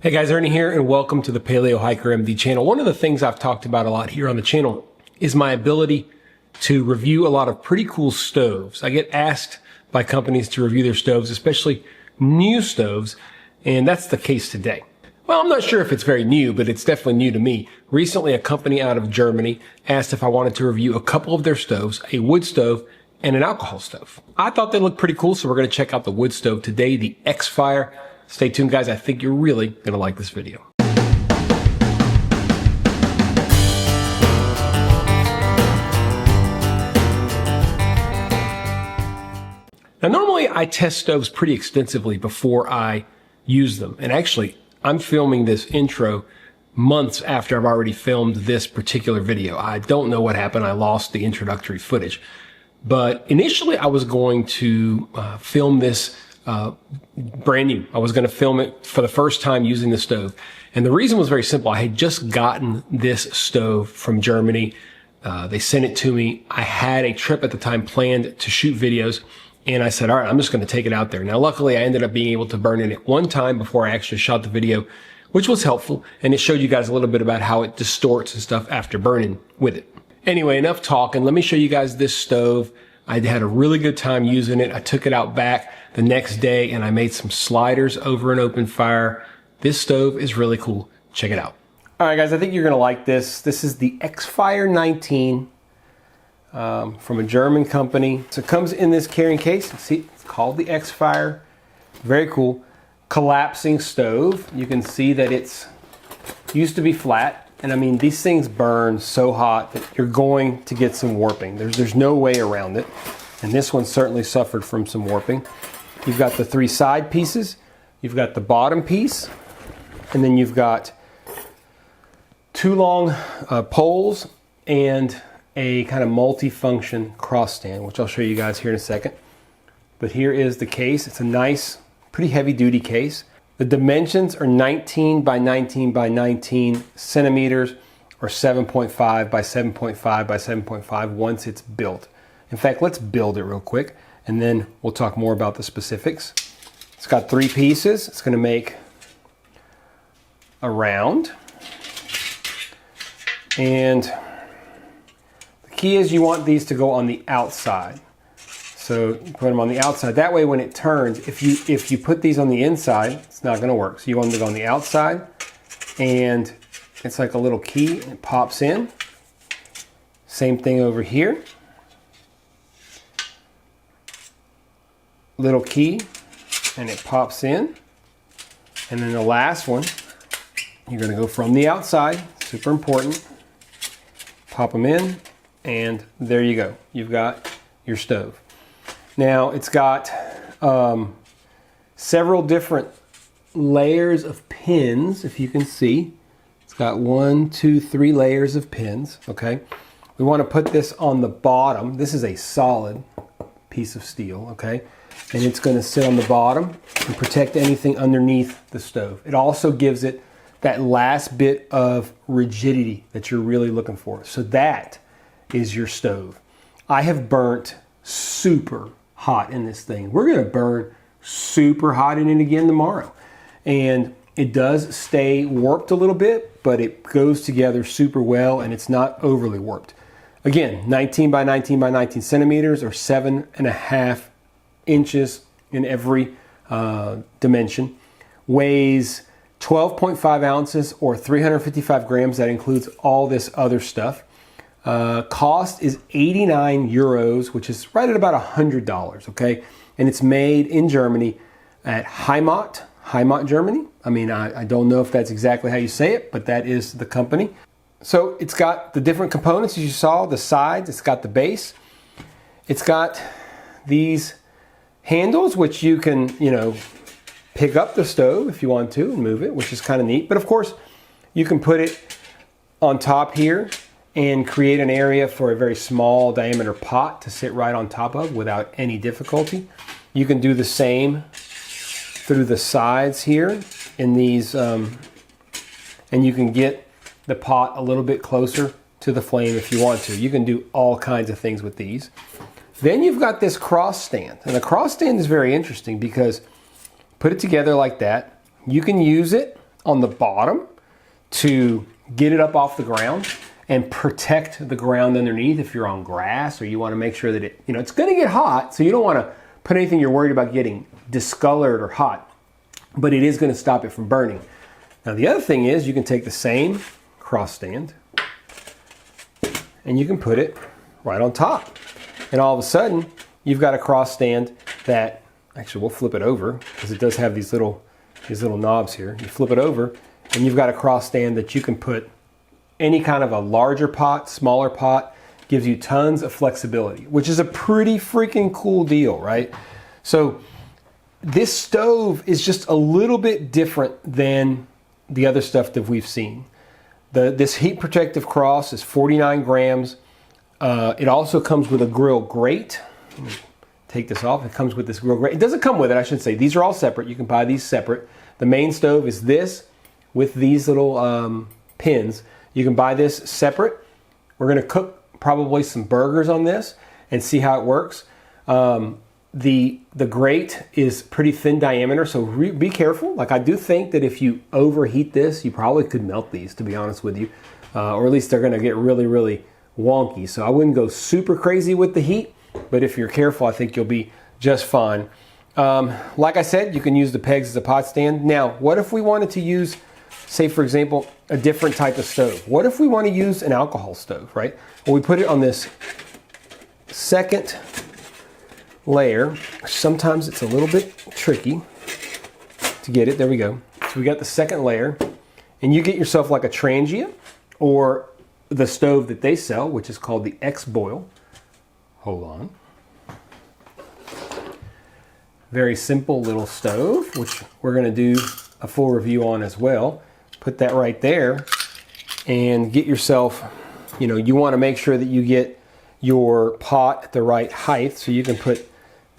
Hey guys, Ernie here and welcome to the Paleo Hiker MD channel. One of the things I've talked about a lot here on the channel is my ability to review a lot of pretty cool stoves. I get asked by companies to review their stoves, especially new stoves, and that's the case today. Well, I'm not sure if it's very new, but it's definitely new to me. Recently, a company out of Germany asked if I wanted to review a couple of their stoves, a wood stove and an alcohol stove. I thought they looked pretty cool, so we're going to check out the wood stove today, the X-Fire. Stay tuned, guys. I think you're really going to like this video. Now, normally I test stoves pretty extensively before I use them. And actually, I'm filming this intro months after I've already filmed this particular video. I don't know what happened. I lost the introductory footage. But initially, I was going to film this brand new. I was going to film it for the first time using the stove. And the reason was very simple. I had just gotten this stove from Germany. They sent it to me. I had a trip at the time planned to shoot videos. And I said, all right, I'm just going to take it out there. Now, luckily, I ended up being able to burn in it one time before I actually shot the video, which was helpful. And it showed you guys a little bit about how it distorts and stuff after burning with it. Anyway, enough talking. Let me show you guys this stove. I had a really good time using it. I took it out back the next day and I made some sliders over an open fire. This stove is really cool. Check it out. All right, guys, I think you're going to like this. This is the X-Fire 19 from a German company. So it comes in this carrying case. See, it's called the X-Fire. Very cool. Collapsing stove. You can see that it's used to be flat. And I mean, these things burn so hot that you're going to get some warping. There's no way around it. And this one certainly suffered from some warping. You've got the three side pieces. You've got the bottom piece. And then you've got two long poles and a kind of multi-function cross stand, which I'll show you guys here in a second. But here is the case. It's a nice, pretty heavy duty case. The dimensions are 19 by 19 by 19 centimeters or 7.5 by 7.5 by 7.5 once it's built. In fact, let's build it real quick and then we'll talk more about the specifics. It's got three pieces. It's going to make a round. And the key is you want these to go on the outside. So you put them on the outside. That way when it turns, if you put these on the inside, it's not going to work. So you want them to go on the outside, and it's like a little key. It pops in. Same thing over here. Little key, and it pops in. And then the last one, you're going to go from the outside. Super important. Pop them in, and there you go. You've got your stove. Now, it's got several different layers of pins, if you can see. It's got 1, 2, 3 layers of pins, okay? We want to put this on the bottom. This is a solid piece of steel, okay? And it's going to sit on the bottom and protect anything underneath the stove. It also gives it that last bit of rigidity that you're really looking for. So that is your stove. I have burnt super hot in this thing. We're going to burn super hot in it again tomorrow. And it does stay warped a little bit, but it goes together super well and it's not overly warped. Again, 19 by 19 by 19 centimeters or 7.5 inches in every dimension. Weighs 12.5 ounces or 355 grams. That includes all this other stuff. Cost is 89 euros, which is right at about $100, okay? And it's made in Germany at Heimat, Germany. I mean, I don't know if that's exactly how you say it, but that is the company. So it's got the different components, as you saw, the sides, it's got the base. It's got these handles, which you can, pick up the stove if you want to and move it, which is kind of neat. But of course, you can put it on top here and create an area for a very small diameter pot to sit right on top of without any difficulty. You can do the same through the sides here in these, and you can get the pot a little bit closer to the flame if you want to. You can do all kinds of things with these. Then you've got this cross stand, and the cross stand is very interesting because put it together like that. You can use it on the bottom to get it up off the ground and protect the ground underneath if you're on grass, or you want to make sure that it's going to get hot, so you don't want to put anything you're worried about getting discolored or hot, but it is going to stop it from burning. Now the other thing is you can take the same cross stand and you can put it right on top, and all of a sudden you've got a cross stand that, actually we'll flip it over because it does have these little knobs here. You flip it over and you've got a cross stand that you can put any kind of a larger pot, smaller pot. Gives you tons of flexibility, which is a pretty freaking cool deal, right? So this stove is just a little bit different than the other stuff that we've seen. This heat protective cross is 49 grams. It also comes with a grill grate. Let me take this off. It comes with this grill grate. It doesn't come with it, I should say. These are all separate. You can buy these separate. The main stove is this with these little pins. You can buy this separate. We're going to cook probably some burgers on this and see how it works. The grate is pretty thin diameter, so be careful. Like, I do think that if you overheat this, you probably could melt these, to be honest with you, or at least they're going to get really, really wonky. So I wouldn't go super crazy with the heat, but if you're careful, I think you'll be just fine. Like I said, you can use the pegs as a pot stand. Now, what if we wanted to use, say for example, a different type of stove? What if we want to use an alcohol stove, right? Well, we put it on this second layer. Sometimes it's a little bit tricky to get it. There we go. So we got the second layer, and you get yourself like a transient or the stove that they sell, which is called the X-Boil. Hold on. Very simple little stove, which we're going to do a full review on as well. Put that right there and get yourself, you want to make sure that you get your pot at the right height, so you can put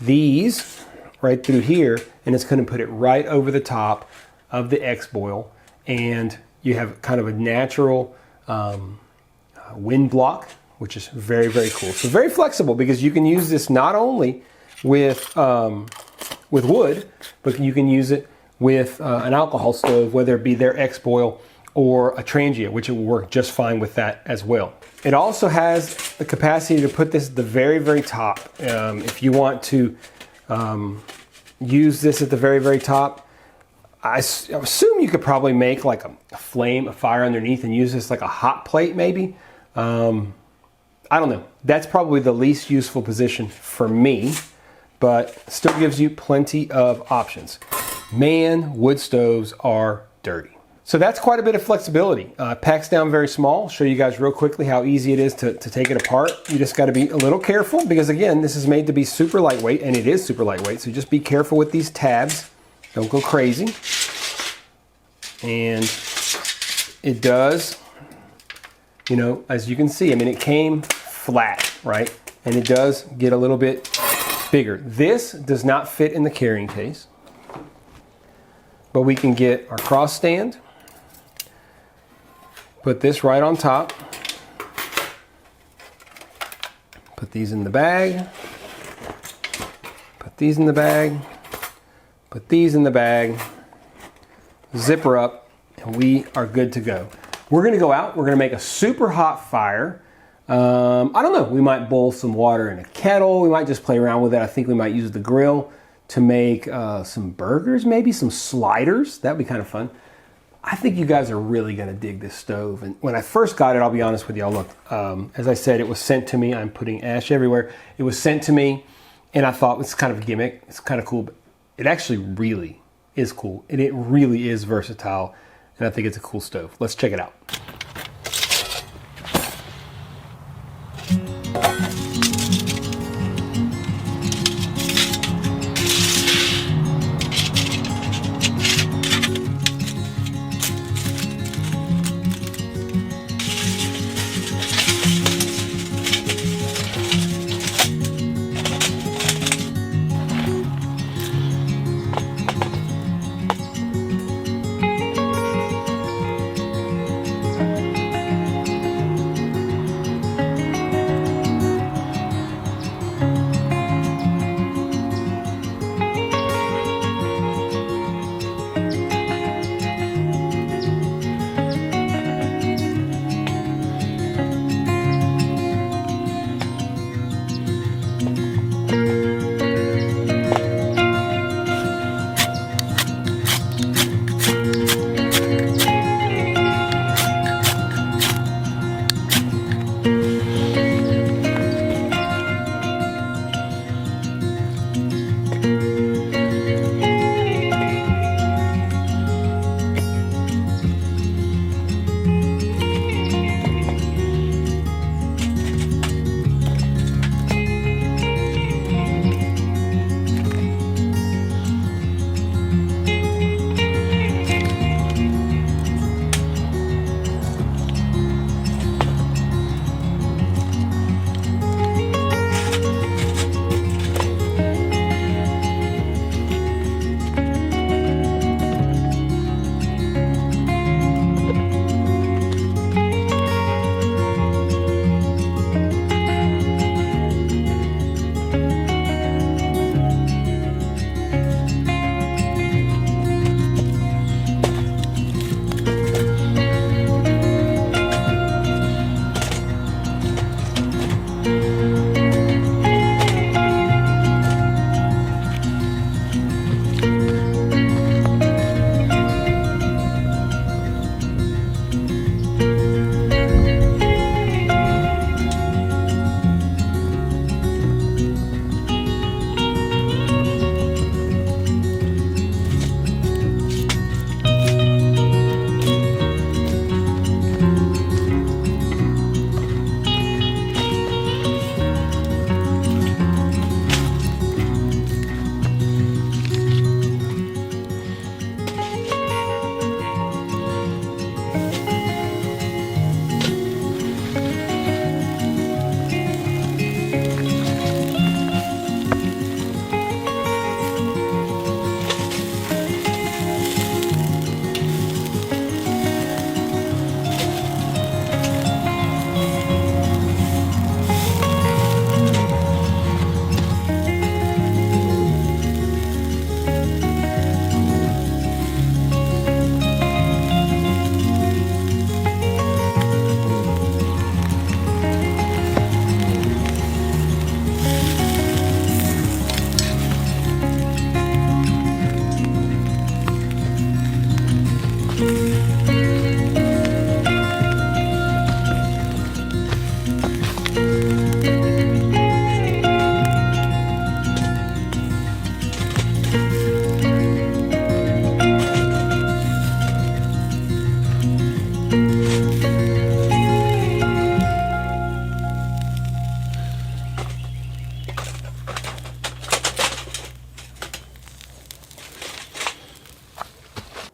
these right through here, and it's going to put it right over the top of the X-Boil, and you have kind of a natural wind block, which is very, very cool. So very flexible, because you can use this not only with wood, but you can use it with an alcohol stove, whether it be their X-Boil or a transient, which it will work just fine with that as well. It also has the capacity to put this at the very, very top. If you want to use this at the very, very top, I assume you could probably make like a fire underneath and use this like a hot plate maybe. I don't know. That's probably the least useful position for me, but still gives you plenty of options. Man, wood stoves are dirty. So that's quite a bit of flexibility. Packs down very small. I'll show you guys real quickly how easy it is to take it apart. You just got to be a little careful, because again, this is made to be super lightweight, and it is super lightweight. So just be careful with these tabs. Don't go crazy. And it does, as you can see, it came flat, right? And it does get a little bit bigger. This does not fit in the carrying case, but we can get our cross stand, put this right on top, put these in the bag, put these in the bag, put these in the bag, zipper up, and we are good to go. We're going to go out, we're going to make a super hot fire. I don't know, we might boil some water in a kettle, we might just play around with it. I think we might use the grill to make some burgers, maybe some sliders. That'd be kind of fun. I think you guys are really going to dig this stove. And when I first got it, I'll be honest with y'all, look, as I said, it was sent to me. I'm putting ash everywhere. It was sent to me, and I thought it's kind of a gimmick. It's kind of cool, but it actually really is cool, and it really is versatile, and I think it's a cool stove. Let's check it out.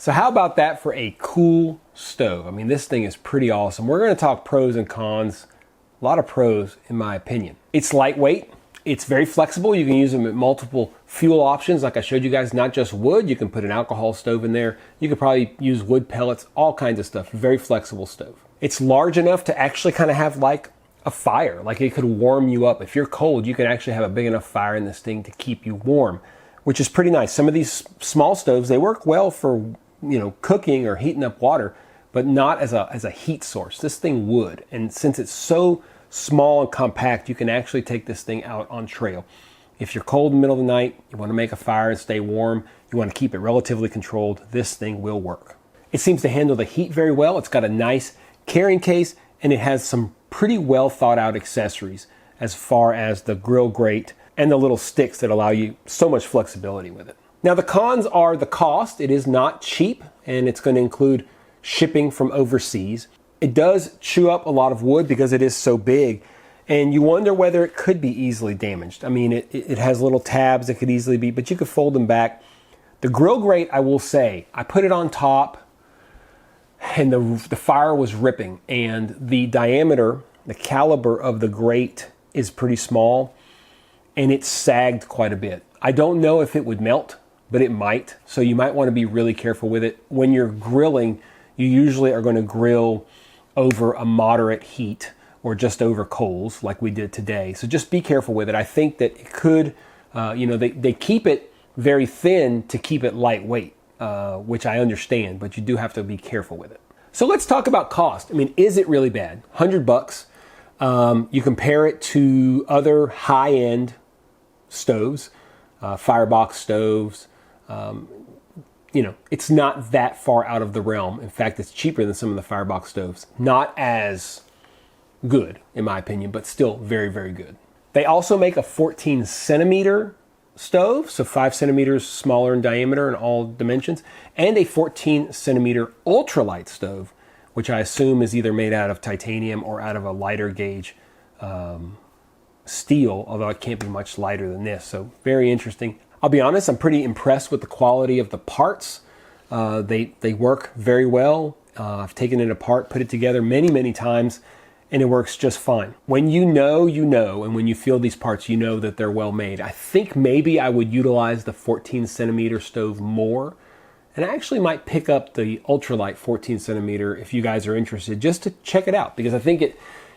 So how about that for a cool stove? I mean, this thing is pretty awesome. We're going to talk pros and cons. A lot of pros, in my opinion. It's lightweight. It's very flexible. You can use them at multiple fuel options. Like I showed you guys, not just wood. You can put an alcohol stove in there. You could probably use wood pellets, all kinds of stuff. Very flexible stove. It's large enough to actually kind of have like a fire. Like it could warm you up. If you're cold, you can actually have a big enough fire in this thing to keep you warm, which is pretty nice. Some of these small stoves, they work well for, cooking or heating up water, but not as a heat source. This thing would. And since it's so small and compact, you can actually take this thing out on trail. If you're cold in the middle of the night, you want to make a fire and stay warm, you want to keep it relatively controlled, this thing will work. It seems to handle the heat very well. It's got a nice carrying case, and it has some pretty well thought out accessories as far as the grill grate and the little sticks that allow you so much flexibility with it. Now the cons are the cost. It is not cheap, and it's going to include shipping from overseas. It does chew up a lot of wood because it is so big, and you wonder whether it could be easily damaged. I mean, it has little tabs that could easily be, but you could fold them back. The grill grate, I will say, I put it on top, and the fire was ripping, and the diameter, the caliber of the grate is pretty small, and it sagged quite a bit. I don't know if it would melt, but it might, so you might want to be really careful with it. When you're grilling, you usually are going to grill over a moderate heat or just over coals like we did today. So just be careful with it. I think that it could, they keep it very thin to keep it lightweight, which I understand, but you do have to be careful with it. So let's talk about cost. I mean, is it really bad? $100. You compare it to other high-end stoves, firebox stoves. It's not that far out of the realm. In fact, it's cheaper than some of the firebox stoves. Not as good, in my opinion, but still very, very good. They also make a 14 centimeter stove, so 5 centimeters smaller in diameter in all dimensions, and a 14 centimeter ultralight stove, which I assume is either made out of titanium or out of a lighter gauge steel, although it can't be much lighter than this. So very interesting. I'll be honest, I'm pretty impressed with the quality of the parts. They work very well. I've taken it apart, put it together many, many times, and it works just fine. When you know, and when you feel these parts, you know that they're well made. I think maybe I would utilize the 14 centimeter stove more, and I actually might pick up the ultralight 14 centimeter if you guys are interested, just to check it out, because I think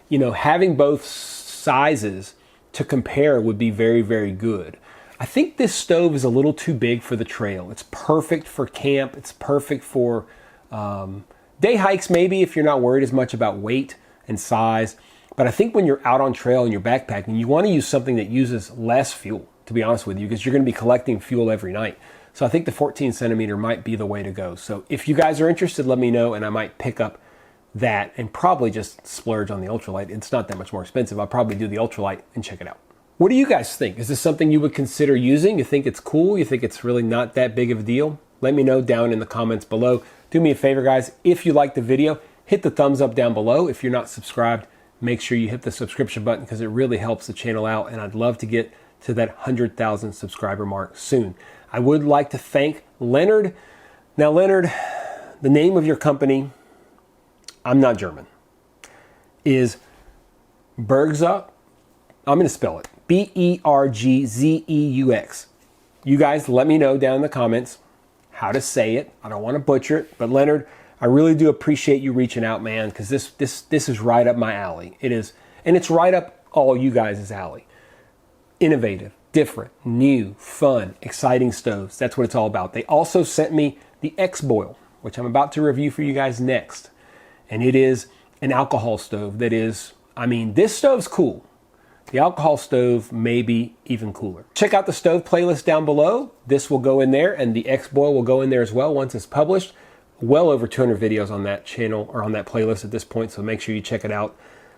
having both sizes to compare would be very, very good. I think this stove is a little too big for the trail. It's perfect for camp. It's perfect for day hikes, maybe, if you're not worried as much about weight and size. But I think when you're out on trail and you're backpacking, you want to use something that uses less fuel, to be honest with you, because you're going to be collecting fuel every night. So I think the 14 centimeter might be the way to go. So if you guys are interested, let me know, and I might pick up that and probably just splurge on the ultralight. It's not that much more expensive. I'll probably do the ultralight and check it out. What do you guys think? Is this something you would consider using? You think it's cool? You think it's really not that big of a deal? Let me know down in the comments below. Do me a favor, guys. If you liked the video, hit the thumbs up down below. If you're not subscribed, make sure you hit the subscription button because it really helps the channel out, and I'd love to get to that 100,000 subscriber mark soon. I would like to thank Leonard. Now, Leonard, the name of your company, I'm not German, is Bergzeux. I'm going to spell it. Bergzeux. You guys let me know down in the comments how to say it. I don't want to butcher it, but Leonard, I really do appreciate you reaching out, man, because this is right up my alley. It is, and it's right up all you guys' alley. Innovative, different, new, fun, exciting stoves. That's what it's all about. They also sent me the X-Boil, which I'm about to review for you guys next. And it is an alcohol stove that is, this stove's cool. The alcohol stove may be even cooler. Check out the stove playlist down below. This will go in there, and the X-Boil will go in there as well once it's published. Well over 200 videos on that channel or on that playlist at this point, so make sure you check it out.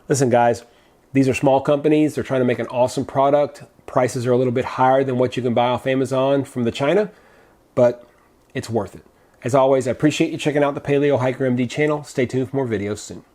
Listen, guys, these are small companies. They're trying to make an awesome product. Prices are a little bit higher than what you can buy off Amazon from the China, but it's worth it. As always, I appreciate you checking out the Paleo Hiker MD channel. Stay tuned for more videos soon.